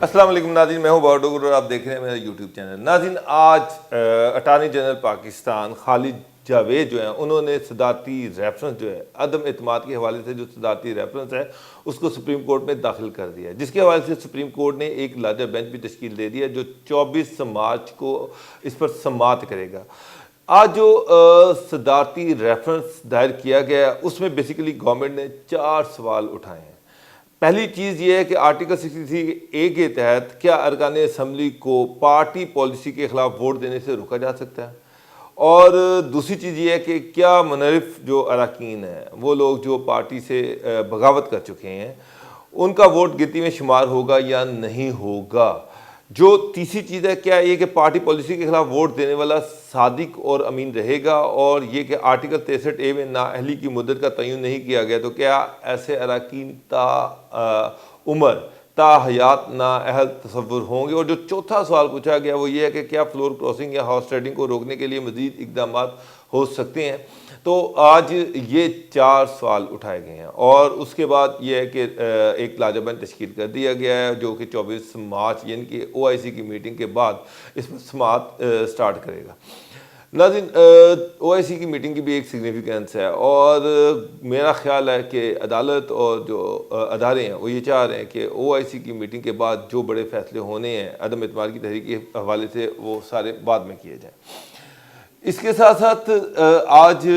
السلام علیکم ناظرین، میں ہوں باوڈوگر اور آپ دیکھ رہے ہیں میرا یوٹیوب چینل۔ ناظرین، آج اٹارنی جنرل پاکستان خالد جاوید جو ہیں انہوں نے صدارتی ریفرنس جو ہے عدم اعتماد کے حوالے سے جو صدارتی ریفرنس ہے اس کو سپریم کورٹ میں داخل کر دیا ہے، جس کے حوالے سے سپریم کورٹ نے ایک لارجر بینچ بھی تشکیل دے دیا جو 24 مارچ کو اس پر سماعت کرے گا۔ آج جو صدارتی ریفرنس دائر کیا گیا ہے اس میں بیسیکلی گورنمنٹ نے 4 سوال اٹھائے ہیں۔ پہلی چیز یہ ہے کہ آرٹیکل 63A کے تحت کیا ارکان اسمبلی کو پارٹی پالیسی کے خلاف ووٹ دینے سے روکا جا سکتا ہے، اور دوسری چیز یہ ہے کہ کیا منحرف جو اراکین ہیں وہ لوگ جو پارٹی سے بغاوت کر چکے ہیں ان کا ووٹ گنتی میں شمار ہوگا یا نہیں ہوگا۔ جو تیسری چیز ہے کیا یہ کہ پارٹی پالیسی کے خلاف ووٹ دینے والا صادق اور امین رہے گا، اور یہ کہ آرٹیکل 63A میں نااہلی کی مدت کا تعین نہیں کیا گیا تو کیا ایسے اراکین تا عمر تا حیات نااہل تصور ہوں گے۔ اور جو چوتھا سوال پوچھا گیا وہ یہ ہے کہ کیا فلور کراسنگ یا ہارس رائڈنگ کو روکنے کے لیے مزید اقدامات ہو سکتے ہیں۔ تو آج یہ 4 سوال اٹھائے گئے ہیں، اور اس کے بعد یہ ہے کہ ایک لارجر بینچ تشکیل کر دیا گیا ہے جو کہ 24 مارچ یعنی کہ OIC کی میٹنگ کے بعد اس میں سماعت سٹارٹ کرے گا۔ ناظرین، OIC کی میٹنگ کی بھی ایک سگنیفیکنس ہے، اور میرا خیال ہے کہ عدالت اور جو ادارے ہیں وہ یہ چاہ رہے ہیں کہ OIC کی میٹنگ کے بعد جو بڑے فیصلے ہونے ہیں عدم اعتماد کی تحریک کے حوالے سے وہ سارے بعد میں کیے جائیں۔ اس کے ساتھ ساتھ آج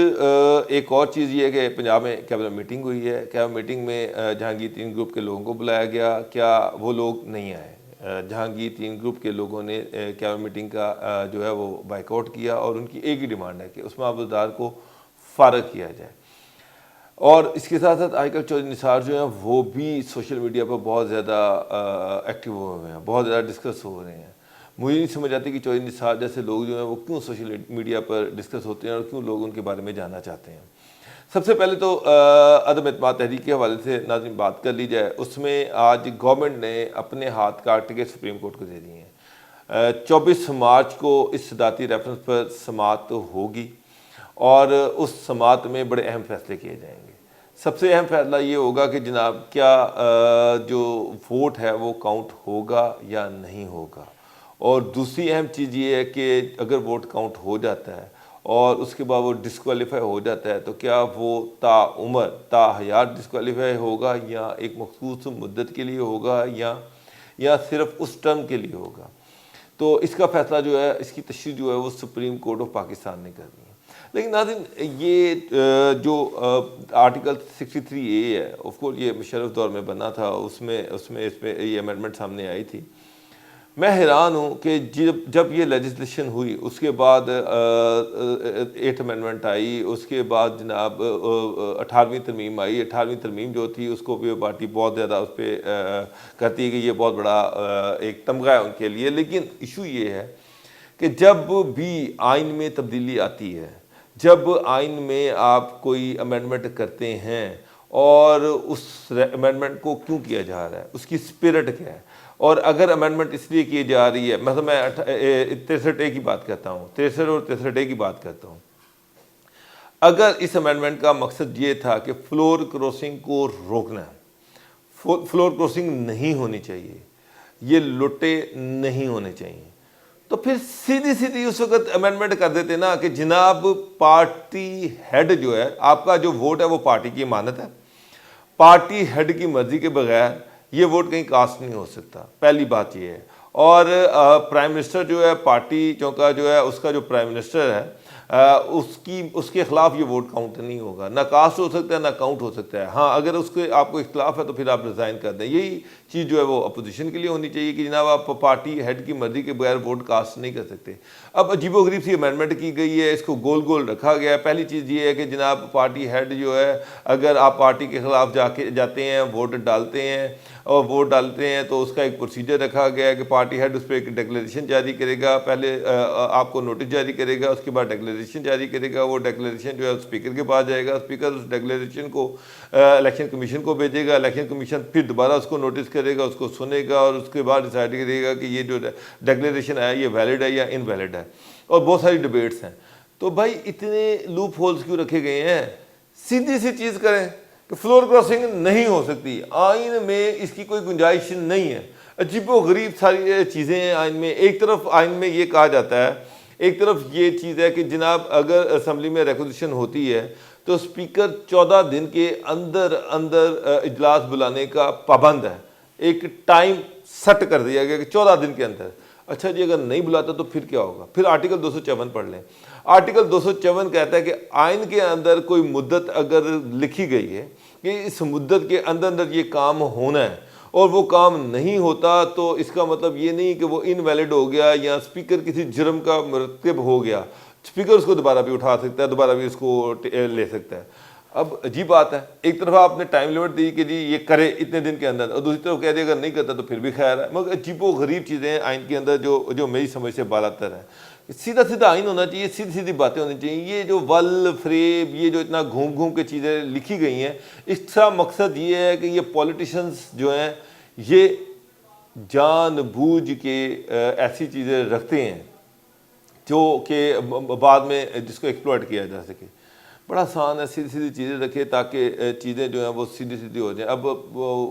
ایک اور چیز یہ ہے کہ پنجاب میں کیبنٹ میٹنگ ہوئی ہے۔ کیبنٹ میٹنگ میں جہانگیر تین گروپ کے لوگوں کو بلایا گیا، کیا وہ لوگ نہیں آئے؟ جہانگیر تین گروپ کے لوگوں نے کیبنٹ میٹنگ کا جو ہے وہ بائیک آؤٹ کیا، اور ان کی ایک ہی ڈیمانڈ ہے کہ عثمان ابوالدار کو فارغ کیا جائے۔ اور اس کے ساتھ ساتھ آج کل چودھری نثار جو ہیں وہ بھی سوشل میڈیا پر بہت زیادہ ایکٹیو ہوئے ہیں، بہت زیادہ ڈسکس ہو رہے ہیں۔ مجھے نہیں سمجھ آتی کہ چودھری نثار جیسے لوگ جو ہیں وہ کیوں سوشل میڈیا پر ڈسکس ہوتے ہیں اور کیوں لوگ ان کے بارے میں جاننا چاہتے ہیں۔ سب سے پہلے تو عدم اعتماد تحریک کے حوالے سے ناظرین بات کر لی جائے، اس میں آج گورنمنٹ نے اپنے ہاتھ کاٹ کے سپریم کورٹ کو دے دیے ہیں۔ 24 مارچ کو اس صدارتی ریفرنس پر سماعت ہوگی، اور اس سماعت میں بڑے اہم فیصلے کیے جائیں گے۔ سب سے اہم فیصلہ یہ ہوگا کہ جناب کیا جو ووٹ ہے وہ کاؤنٹ ہوگا یا نہیں ہوگا، اور دوسری اہم چیز یہ ہے کہ اگر ووٹ کاؤنٹ ہو جاتا ہے اور اس کے بعد وہ ڈسکوالیفائی ہو جاتا ہے تو کیا وہ تا عمر تا حیات ڈسکوالیفائی ہوگا، یا ایک مخصوص مدت کے لیے ہوگا، یا صرف اس ٹرم کے لیے ہوگا۔ تو اس کا فیصلہ جو ہے، اس کی تشریح جو ہے وہ سپریم کورٹ آف پاکستان نے کرنی ہے۔ لیکن ناظرین، یہ جو آرٹیکل 63A ہے، آف کورس یہ مشرف دور میں بنا تھا، اس میں یہ امینڈمنٹ سامنے آئی تھی۔ میں حیران ہوں کہ جب یہ لیجسلیشن ہوئی اس کے بعد 8 امینڈمنٹ آئی، اس کے بعد جناب 18ویں ترمیم آئی۔ 18ویں ترمیم جو تھی اس کو بھی پارٹی بہت زیادہ اس پہ کرتی ہے کہ یہ بہت بڑا ایک تمغہ ہے ان کے لیے۔ لیکن ایشو یہ ہے کہ جب بھی آئین میں تبدیلی آتی ہے، جب آئین میں آپ کوئی امینڈمنٹ کرتے ہیں، اور اس امینڈمنٹ کو کیوں کیا جا رہا ہے، اس کی اسپرٹ کیا ہے، اور اگر امینڈمنٹ اس لیے کی جا رہی ہے، مثلا میں 63A کی بات کرتا ہوں، 63 اور 63A کی بات کرتا ہوں، اگر اس امینڈمنٹ کا مقصد یہ تھا کہ فلور کراسنگ کو روکنا ہے، فلور کراسنگ نہیں ہونی چاہیے، یہ لٹے نہیں ہونے چاہیے، تو پھر سیدھی اس وقت امینڈمنٹ کر دیتے نا کہ جناب پارٹی ہیڈ جو ہے، آپ کا جو ووٹ ہے وہ پارٹی کی امانت ہے، پارٹی ہیڈ کی مرضی کے بغیر یہ ووٹ کہیں کاسٹ نہیں ہو سکتا۔ پہلی بات یہ ہے، اور پرائم منسٹر جو ہے، پارٹی چونکہ جو ہے اس کا جو پرائم منسٹر ہے اس کے خلاف یہ ووٹ کاؤنٹ نہیں ہوگا، نہ کاسٹ ہو سکتا ہے نہ کاؤنٹ ہو سکتا ہے۔ ہاں، اگر اس کے آپ کو اختلاف ہے تو پھر آپ ریزائن کر دیں۔ یہی چیز جو ہے وہ اپوزیشن کے لیے ہونی چاہیے کہ جناب آپ پارٹی ہیڈ کی مرضی کے بغیر ووٹ کاسٹ نہیں کر سکتے۔ اب عجیب و غریب سی امینڈمنٹ کی گئی ہے، اس کو گول رکھا گیا ہے۔ پہلی چیز یہ ہے کہ جناب پارٹی ہیڈ جو ہے، اگر آپ پارٹی کے خلاف جاتے ہیں، ووٹ ڈالتے ہیں تو اس کا ایک پروسیجر رکھا گیا ہے کہ پارٹی ہیڈ اس پہ ایک ڈیکلیریشن جاری کرے گا، پہلے آپ کو نوٹس جاری کرے گا، اس کے بعد ڈیکلیریشن جاری کرے گا۔ وہ ڈیکلیریشن جو ہے اسپیکر کے پاس جائے گا، اسپیکر اس ڈیکلیریشن کو الیکشن کمیشن کو بھیجے گا، الیکشن کمیشن پھر دوبارہ اس کو نوٹس کرے گا، اس کو سنے گا، اور اس کے بعد ڈیسائیڈ کرے گا کہ یہ جو ڈیکلیریشن ہے یہ ویلڈ ہے یا انویلڈ ہے، اور بہت ساری ڈیبیٹس ہیں۔ تو بھائی اتنے لوپ ہولز کیوں رکھے گئے ہیں؟ سیدھی سی چیز کریں کہ فلور کراسنگ نہیں ہو سکتی، آئین میں اس کی کوئی گنجائش نہیں ہے۔ عجیب و غریب ساری چیزیں ہیں آئین میں. ایک طرف آئین میں یہ کہا جاتا ہے، ایک طرف یہ چیز ہے کہ جناب اگر اسمبلی میں ریکوزیشن ہوتی ہے تو اسپیکر 14 دن کے اندر اجلاس بلانے کا پابند ہے. ایک ٹائم سیٹ کر دیا گیا کہ 14 دن کے اندر. اچھا جی، اگر نہیں بلاتا تو پھر کیا ہوگا؟ پھر آرٹیکل 254 پڑھ لیں. آرٹیکل 254 کہتا ہے کہ آئین کے اندر کوئی مدت اگر لکھی گئی ہے کہ اس مدت کے اندر یہ کام ہونا ہے اور وہ کام نہیں ہوتا تو اس کا مطلب یہ نہیں کہ وہ انویلڈ ہو گیا یا اسپیکر کسی جرم کا مرتکب ہو گیا. اسپیکر اس کو دوبارہ بھی اٹھا سکتا ہے، دوبارہ بھی اس کو لے سکتا ہے. اب عجیب بات ہے، ایک طرف آپ نے ٹائم لمٹ دی کہ جی یہ کرے اتنے دن کے اندر، اور دوسری طرف کہہ دے اگر نہیں کرتا تو پھر بھی خیر ہے. مگر عجیب و غریب چیزیں ہیں آئین کے اندر جو میری سمجھ سے بالاتر ہیں. سیدھا سیدھا آئین ہونا چاہیے، سیدھی سیدھی باتیں ہونی چاہیے. یہ جو ول فریب، یہ جو اتنا گھوم کے چیزیں لکھی گئی ہیں، اس کا مقصد یہ ہے کہ یہ پولیٹیشنز جو ہیں یہ جان بوجھ کے ایسی چیزیں رکھتے ہیں جو کہ بعد میں جس کو ایکسپلوئٹ کیا جا سکے. بڑا آسان ہے، سیدھی سیدھی چیزیں رکھے تاکہ چیزیں جو ہیں وہ سیدھی سیدھی ہو جائیں. اب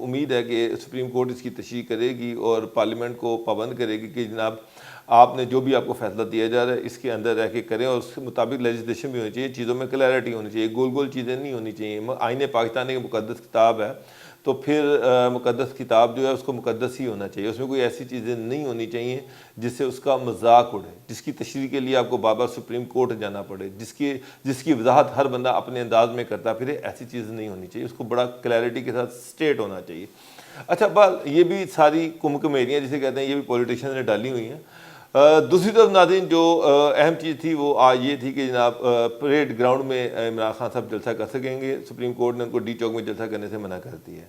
امید ہے کہ سپریم کورٹ اس کی تشریح کرے گی اور پارلیمنٹ کو پابند کرے گی کہ جناب آپ نے جو بھی آپ کو فیصلہ دیا جا رہا ہے اس کے اندر رہ کے کریں، اور اس کے مطابق لیجسلیشن بھی ہونی چاہیے. چیزوں میں کلیئرٹی ہونی چاہیے، گول گول چیزیں نہیں ہونی چاہیے. آئین پاکستان ایک مقدس کتاب ہے تو پھر مقدس کتاب جو ہے اس کو مقدس ہی ہونا چاہیے. اس میں کوئی ایسی چیزیں نہیں ہونی چاہیے جس سے اس کا مذاق اڑے، جس کی تشریح کے لیے آپ کو بار بار سپریم کورٹ جانا پڑے، جس کی وضاحت ہر بندہ اپنے انداز میں کرتا پھر. ایسی چیز نہیں ہونی چاہیے، اس کو بڑا کلیئرٹی کے ساتھ اسٹیٹ ہونا چاہیے. اچھا بال یہ بھی ساری کمیریاں جسے کہتے ہیں یہ بھی پولیٹیشین نے ڈالی ہوئی ہیں. دوسری طرف ناظرین جو اہم چیز تھی وہ آج یہ تھی کہ جناب پریڈ گراؤنڈ میں عمران خان صاحب جلسہ کر سکیں گے. سپریم کورٹ نے ان کو ڈی چوک میں جلسہ کرنے سے منع کر دی ہے.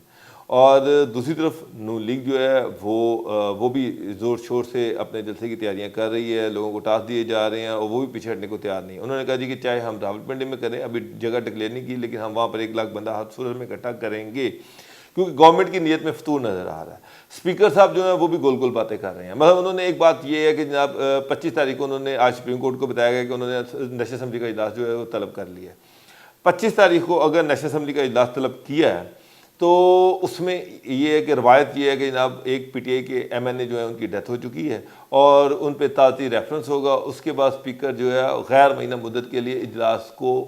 اور دوسری طرف نون لیگ جو ہے وہ بھی زور شور سے اپنے جلسے کی تیاریاں کر رہی ہے. لوگوں کو ٹاسک دیے جا رہے ہیں اور وہ بھی پیچھے ہٹنے کو تیار نہیں. انہوں نے کہا جی کہ چاہے ہم راولپنڈی میں کریں، ابھی جگہ ڈکلیئر نہیں کی، لیکن ہم وہاں پر 1 لاکھ بندہ ہاتھ سورج میں اکٹھا کریں گے، کیونکہ گورنمنٹ کی نیت میں فطور نظر آ رہا ہے. اسپیکر صاحب جو ہیں وہ بھی گول گول باتیں کر رہے ہیں. مطلب انہوں نے ایک بات یہ ہے کہ جناب 25 تاریخ کو انہوں نے آج سپریم کورٹ کو بتایا گیا کہ انہوں نے نیشنل اسمبلی کا اجلاس جو ہے وہ طلب کر لیا ہے. 25 تاریخ کو اگر نیشنل اسمبلی کا اجلاس طلب کیا ہے تو اس میں یہ ہے کہ روایت یہ ہے کہ جناب ایک پی ٹی آئی کے ایم این اے جو ہے ان کی ڈیتھ ہو چکی ہے اور ان پہ تعطیل ریفرنس ہوگا. اس کے بعد اسپیکر جو ہے غیر مہینہ مدت کے لیے اجلاس کو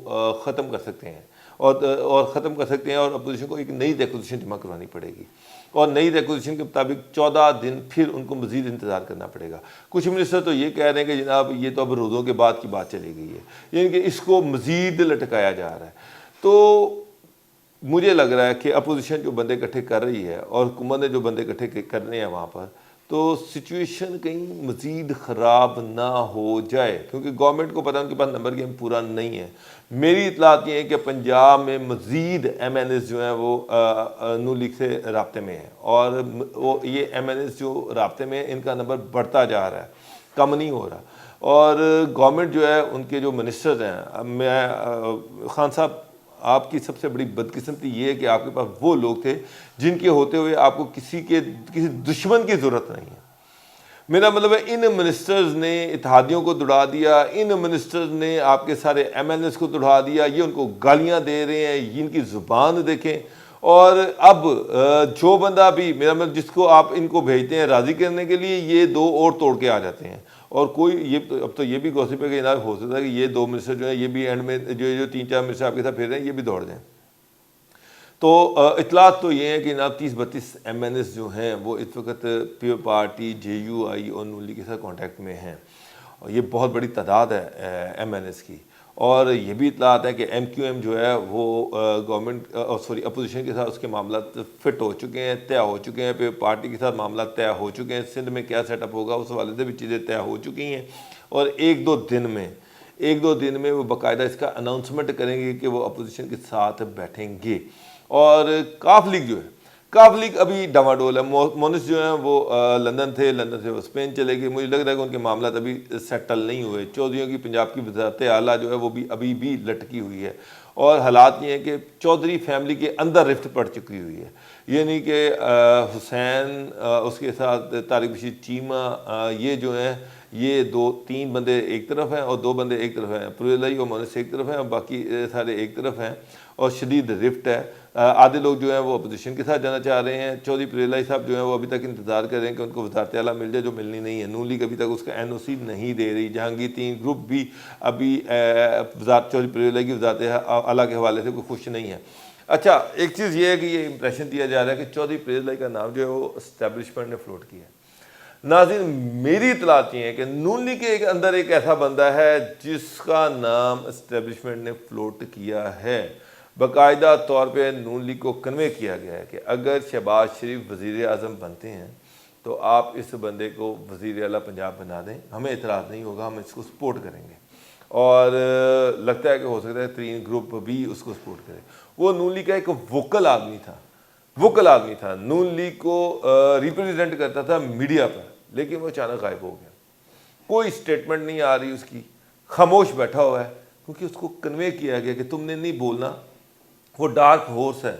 ختم کر سکتے ہیں اور ختم کر سکتے ہیں اور اپوزیشن کو ایک نئی ریکوزیشن جمع کروانی پڑے گی. اور نئی ریکوزیشن کے مطابق 14 دن پھر ان کو مزید انتظار کرنا پڑے گا. کچھ منسٹر تو یہ کہہ رہے ہیں کہ جناب یہ تو اب روزوں کے بعد کی بات چلی گئی ہے، یعنی کہ اس کو مزید لٹکایا جا رہا ہے. تو مجھے لگ رہا ہے کہ اپوزیشن جو بندے اکٹھے کر رہی ہے اور حکومت نے جو بندے اکٹھے کرنے ہیں وہاں پر، تو سچویشن کہیں مزید خراب نہ ہو جائے، کیونکہ گورنمنٹ کو پتہ ان کے پاس نمبر گیم پورا نہیں ہے. میری اطلاعات یہ ہیں کہ پنجاب میں مزید ایم این ایز جو ہیں وہ نون لیگ سے رابطے میں ہیں، اور یہ ایم این ایز جو رابطے میں ہیں ان کا نمبر بڑھتا جا رہا ہے، کم نہیں ہو رہا. اور گورنمنٹ جو ہے ان کے جو منسٹرز ہیں، میں خان صاحب آپ کی سب سے بڑی بدقسمتی یہ ہے کہ آپ کے پاس وہ لوگ تھے جن کے ہوتے ہوئے آپ کو کسی دشمن کی ضرورت نہیں ہے. میرا مطلب ہے ان منسٹرز نے اتحادیوں کو دوڑا دیا، ان منسٹرز نے آپ کے سارے ایم این ایز کو دوڑا دیا، یہ ان کو گالیاں دے رہے ہیں، ان کی زبان دیکھیں. اور اب جو بندہ بھی میرا مطلب جس کو آپ ان کو بھیجتے ہیں راضی کرنے کے لیے، یہ 2 اور توڑ کے آ جاتے ہیں. اور کوئی یہ اب تو یہ بھی گوسپ ہے کہ جناب ہو سکتا ہے کہ یہ 2 منسٹر جو ہیں یہ بھی اینڈ میں جو 3-4 منسٹر آپ کے ساتھ پھر رہے ہیں یہ بھی دوڑ جائیں. تو اطلاعات تو یہ ہیں کہ جناب 30-32 ایم این ایس جو ہیں وہ اس وقت پیو پارٹی، جے یو آئی اور نون لیگ کے ساتھ کانٹیکٹ میں ہیں، اور یہ بہت بڑی تعداد ہے ایم این ایس کی. اور یہ بھی اطلاعات ہے کہ ایم کیو ایم جو ہے وہ گورنمنٹ اپوزیشن کے ساتھ اس کے معاملات فٹ ہو چکے ہیں، طے ہو چکے ہیں. پیو پارٹی کے ساتھ معاملات طے ہو چکے ہیں، سندھ میں کیا سیٹ اپ ہوگا اس حوالے سے بھی چیزیں طے ہو چکی ہیں. اور ایک دو دن میں وہ باقاعدہ اس کا اناؤنسمنٹ کریں گے کہ وہ اپوزیشن کے ساتھ بیٹھیں گے. اور کاف لیگ ابھی ڈاواڈول ہے. مونس جو ہیں وہ لندن تھے، لندن سے وہ اسپین چلے گئے. مجھے لگ رہا ہے کہ ان کے معاملات ابھی سیٹل نہیں ہوئے. چودھریوں کی پنجاب کی وزارت اعلیٰ جو ہے وہ بھی ابھی بھی لٹکی ہوئی ہے. اور حالات یہ ہیں کہ چودھری فیملی کے اندر رفت پڑ چکی ہوئی ہے، یعنی کہ حسین اس کے ساتھ طارق بشیر چیمہ، یہ جو ہیں یہ 2-3 بندے ایک طرف ہیں اور 2 بندے ایک طرف ہیں. پرویز لائی اور مونس ایک طرف ہیں اور باقی سارے ایک طرف ہیں، اور شدید رفٹ ہے. آدھے لوگ جو ہیں وہ اپوزیشن کے ساتھ جانا چاہ رہے ہیں. چودھری پریلائی صاحب جو ہیں وہ ابھی تک انتظار کر رہے ہیں کہ ان کو وزارت اعلیٰ مل جائے، جو ملنی نہیں ہے. نون لیگ ابھی تک اس کا NOC نہیں دے رہی. جہانگیر تین گروپ بھی ابھی وزارت چودھری پریلائی کی وزارت اعلیٰ کے حوالے سے کوئی خوش نہیں ہے. اچھا، ایک چیز یہ ہے کہ یہ امپریشن دیا جا رہا ہے کہ چودھری پریلائی کا نام جو ہے وہ اسٹیبلشمنٹ نے فلوٹ کیا ہے. ناظرین، میری اطلاعات یہ ہے کہ نون لیگ کے اندر ایک ایسا بندہ ہے جس کا نام اسٹیبلشمنٹ نے فلوٹ کیا ہے. باقاعدہ طور پہ نون لیگ کو کنوے کیا گیا ہے کہ اگر شہباز شریف وزیر اعظم بنتے ہیں تو آپ اس بندے کو وزیر اعلیٰ پنجاب بنا دیں، ہمیں اعتراض نہیں ہوگا، ہم اس کو سپورٹ کریں گے. اور لگتا ہے کہ ہو سکتا ہے ترین گروپ بھی اس کو سپورٹ کرے. وہ نون لیگ کا ایک ووکل آدمی تھا، نون لیگ کو ریپرزینٹ کرتا تھا میڈیا پر، لیکن وہ اچانک غائب ہو گیا. کوئی سٹیٹمنٹ نہیں آ رہی اس کی، خاموش بیٹھا ہوا ہے، کیونکہ اس کو کنوے کیا گیا کہ تم نے نہیں بولنا. وہ ڈارک ہورس ہے.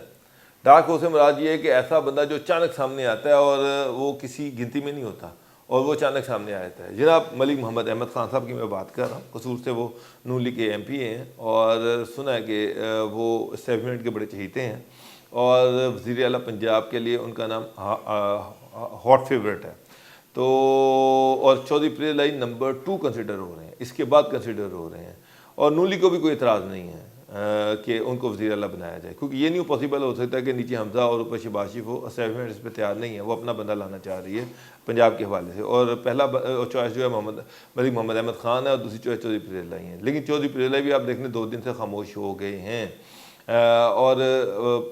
ڈارک ہورس سے مراد یہ ہے کہ ایسا بندہ جو اچانک سامنے آتا ہے اور وہ کسی گنتی میں نہیں ہوتا اور وہ اچانک سامنے آ جاتا ہے. جناب ملک محمد احمد خان صاحب کی میں بات کر رہا ہوں. قصور سے وہ نون لیگ کے MP ہیں اور سنا ہے کہ وہ اسٹیبلشمنٹ کے بڑے چہیتے ہیں اور وزیر اعلیٰ پنجاب کے لیے ان کا نام ہاٹ فیورٹ ہے. تو اور چودھری پریلائی نمبر 2 کنسیڈر ہو رہے ہیں، اس کے بعد کنسیڈر ہو رہے ہیں. اور نون لیگ کو بھی کوئی اعتراض نہیں ہے کہ ان کو وزیر اعلیٰ بنایا جائے، کیونکہ یہ نہیں پاسبل ہو سکتا کہ نیچے حمزہ اور اوپر شہباز شریف ہو. اسٹیبلشمنٹ اس پہ تیار نہیں ہے، وہ اپنا بندہ لانا چاہ رہی ہے پنجاب کے حوالے سے. اور پہلا چوائس جو ہے ملک محمد احمد خان ہے اور دوسری چوائس چودھری پریلائی ہیں. لیکن چودھری پریلائی بھی آپ دیکھ لیں 2 دن سے خاموش ہو گئے ہیں اور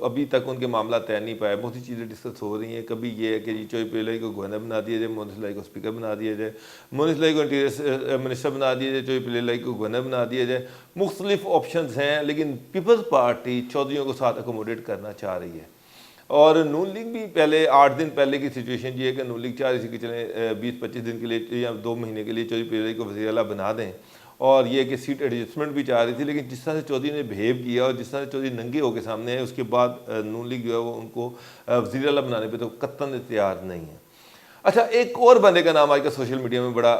ابھی تک ان کے معاملہ طے نہیں پائے. بہت سی چیزیں ڈسکس ہو رہی ہیں. کبھی یہ ہے کہ جی چودھری پریلائی کو گورنر بنا دیا جائے، مونس لائی کو اسپیکر بنا دیا جائے، مونس لائی کو انٹیریئر منسٹر بنا دیا جائے، چودھری پریلائی کو گورنر بنا دیا جائے. مختلف آپشنز ہیں، لیکن پیپلز پارٹی چودھریوں کو ساتھ اکوموڈیٹ کرنا چاہ رہی ہے. اور نون لیگ بھی پہلے 8 دن پہلے کی سچویشن یہ ہے کہ نون لیگ چاہ رہی تھی کہ چلیں 20-25 دن کے لیے یا 2 مہینے کے لیے چودھری پریلائی کو وزیر اعلیٰ بنا دیں، اور یہ کہ سیٹ ایڈجسٹمنٹ بھی چاہ رہی تھی. لیکن جس طرح سے چودھری نے بہیو کیا اور جس طرح سے چودھری ننگے ہو کے سامنے آئے، اس کے بعد نون لیگ جو ہے وہ ان کو وزیر اعلیٰ بنانے پہ تو قطعاً تیار نہیں ہے. اچھا، ایک اور بندے کا نام آج کل سوشل میڈیا میں بڑا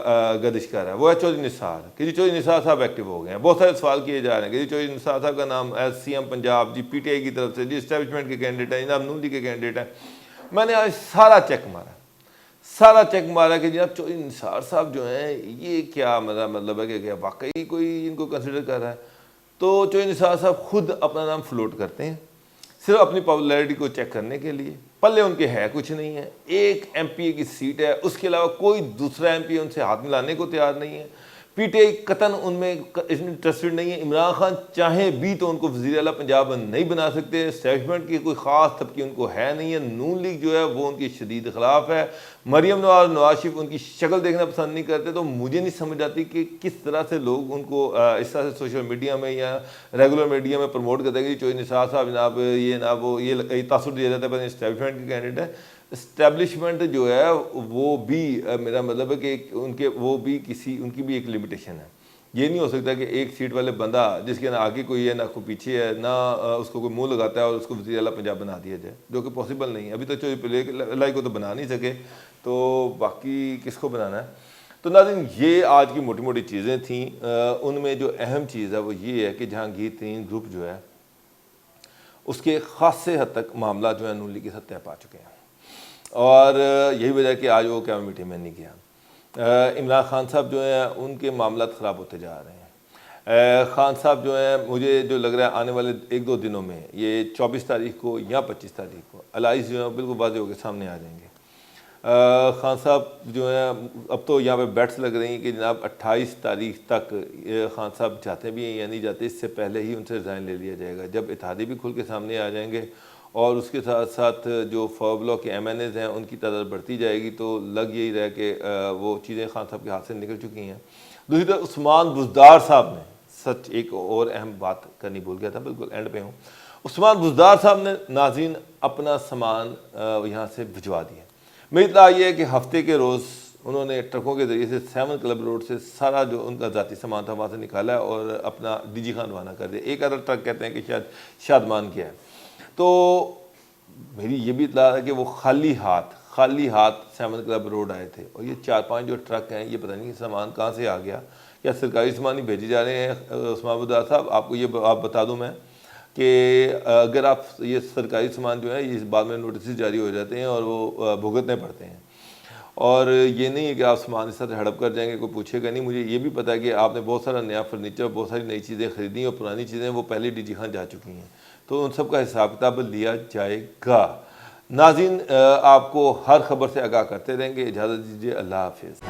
گردش کر رہا ہے، وہ ہے چودھری نثار. کہ جی چودھری نثار صاحب ایکٹیو ہو گئے ہیں. بہت سارے سوال کیے جا رہے ہیں کہ جی چودھری نثار صاحب کا نام ایز CM پنجاب، جی PTI کی طرف سے، جی اسٹیبلشمنٹ کے کینڈیڈیٹ ہیں، جناب نون لیگ کے کینڈیڈیٹ ہیں. میں نے آج سارا چیک مارا کہ جناب چودھری نثار صاحب جو ہیں یہ کیا مطلب ہے کہ کیا واقعی کوئی ان کو کنسیڈر کر رہا ہے. تو چودھری نثار صاحب خود اپنا نام فلوٹ کرتے ہیں صرف اپنی پاپولیرٹی کو چیک کرنے کے لیے. پلے ان کے ہے کچھ نہیں ہے. ایک MP کی سیٹ ہے، اس کے علاوہ کوئی دوسرا MP ان سے ہاتھ ملانے کو تیار نہیں ہے. PTI قطعاً ان میں انٹرسٹڈ نہیں ہے. عمران خان چاہیں بھی تو ان کو وزیر اعلیٰ پنجاب نہیں بنا سکتے. اسٹیبلشمنٹ کی کوئی خاص طبقی ان کو ہے نہیں ہے. نون لیگ جو ہے وہ ان کی شدید خلاف ہے. مریم نواز شریف ان کی شکل دیکھنا پسند نہیں کرتے. تو مجھے نہیں سمجھ آتی کہ کس طرح سے لوگ ان کو اس طرح سے سوشل میڈیا میں یا ریگولر میڈیا میں پروموٹ کرتے ہیں کہ چودھری نثار صاحب جناب یہ جناب وہ یہ تاثر دیا جاتا ہے اسٹیبلشمنٹ کے کینڈیڈیٹ ہے. اسٹیبلشمنٹ جو ہے وہ بھی میرا مطلب ہے کہ ان کے وہ بھی ان کی بھی ایک لمیٹیشن ہے. یہ نہیں ہو سکتا کہ ایک سیٹ والے بندہ جس کے نہ آگے کوئی ہے نہ کوئی پیچھے ہے نہ اس کو کوئی منہ لگاتا ہے اور اس کو وزیر اعلیٰ پنجاب بنا دیا جائے، جو کہ پاسبل نہیں ہے. ابھی تک چودھری پریلائی کو تو بنا نہیں سکے، تو باقی کس کو بنانا ہے. تو ناظرین، یہ آج کی موٹی موٹی چیزیں تھیں. ان میں جو اہم چیز ہے وہ یہ ہے کہ جہانگیر ترین گروپ جو ہے اس کے خاصے حد تک معاملات جو ہے نون لیگ کے ساتھ طے پا چکے ہیں، اور یہی وجہ ہے کہ آج وہ کیا میٹنگ میں نہیں گیا. عمران خان صاحب جو ہیں ان کے معاملات خراب ہوتے جا رہے ہیں. خان صاحب جو ہیں مجھے جو لگ رہا ہے آنے والے 1-2 دنوں میں، یہ 24 تاریخ کو یا 25 تاریخ کو الائز جو ہیں بالکل واضح ہو کے سامنے آ جائیں گے. خان صاحب جو ہیں اب تو یہاں پہ بیٹس لگ رہی ہیں کہ جناب 28 تاریخ تک خان صاحب جاتے بھی ہیں یا نہیں جاتے، اس سے پہلے ہی ان سے ریزائن لے لیا جائے گا. جب اتحادی بھی کھل کے سامنے آ جائیں گے اور اس کے ساتھ ساتھ جو بلاک کے MNAs ہیں ان کی تعداد بڑھتی جائے گی، تو لگ یہی رہا کہ وہ چیزیں خان صاحب کے ہاتھ سے نکل چکی ہیں. دوسری طرف عثمان بزدار صاحب نے سچ ایک اور اہم بات کرنی بھول گیا تھا، بالکل اینڈ پہ ہوں. عثمان بزدار صاحب نے ناظرین اپنا سامان یہاں سے بھجوا دیا. میری اطلاع یہ ہے کہ ہفتے کے روز انہوں نے ٹرکوں کے ذریعے سے 7 کلب روڈ سے سارا جو ان کا ذاتی سامان تھا وہاں سے نکالا ہے اور اپنا DG خان روانہ کر دیا. ایک آدھا ٹرک کہتے ہیں کہ شاید شادمان کیا ہے. تو میری یہ بھی اطلاع ہے کہ وہ خالی ہاتھ 7 کلب روڈ آئے تھے، اور یہ 4-5 جو ٹرک ہیں یہ پتہ نہیں سامان کہاں سے آ گیا. کیا سرکاری سامان ہی بھیجے جا رہے ہیں عثمان بزدار صاحب؟ آپ کو یہ آپ بتا دوں میں کہ اگر آپ یہ سرکاری سامان جو ہے یہ بعد میں نوٹسز جاری ہو جاتے ہیں اور وہ بھگتنے پڑتے ہیں، اور یہ نہیں ہے کہ آپ سامان اس طرح ہڑپ کر جائیں گے، کوئی پوچھے گا نہیں۔ مجھے یہ بھی پتہ ہے کہ آپ نے بہت سارا نیا فرنیچر، بہت ساری نئی چیزیں خریدی اور پرانی چیزیں وہ پہلے ڈی جی خان جا چکی ہیں، تو ان سب کا حساب کتاب لیا جائے گا۔ ناظرین، آپ کو ہر خبر سے آگاہ کرتے رہیں گے۔ اجازت دیجیے، اللہ حافظ۔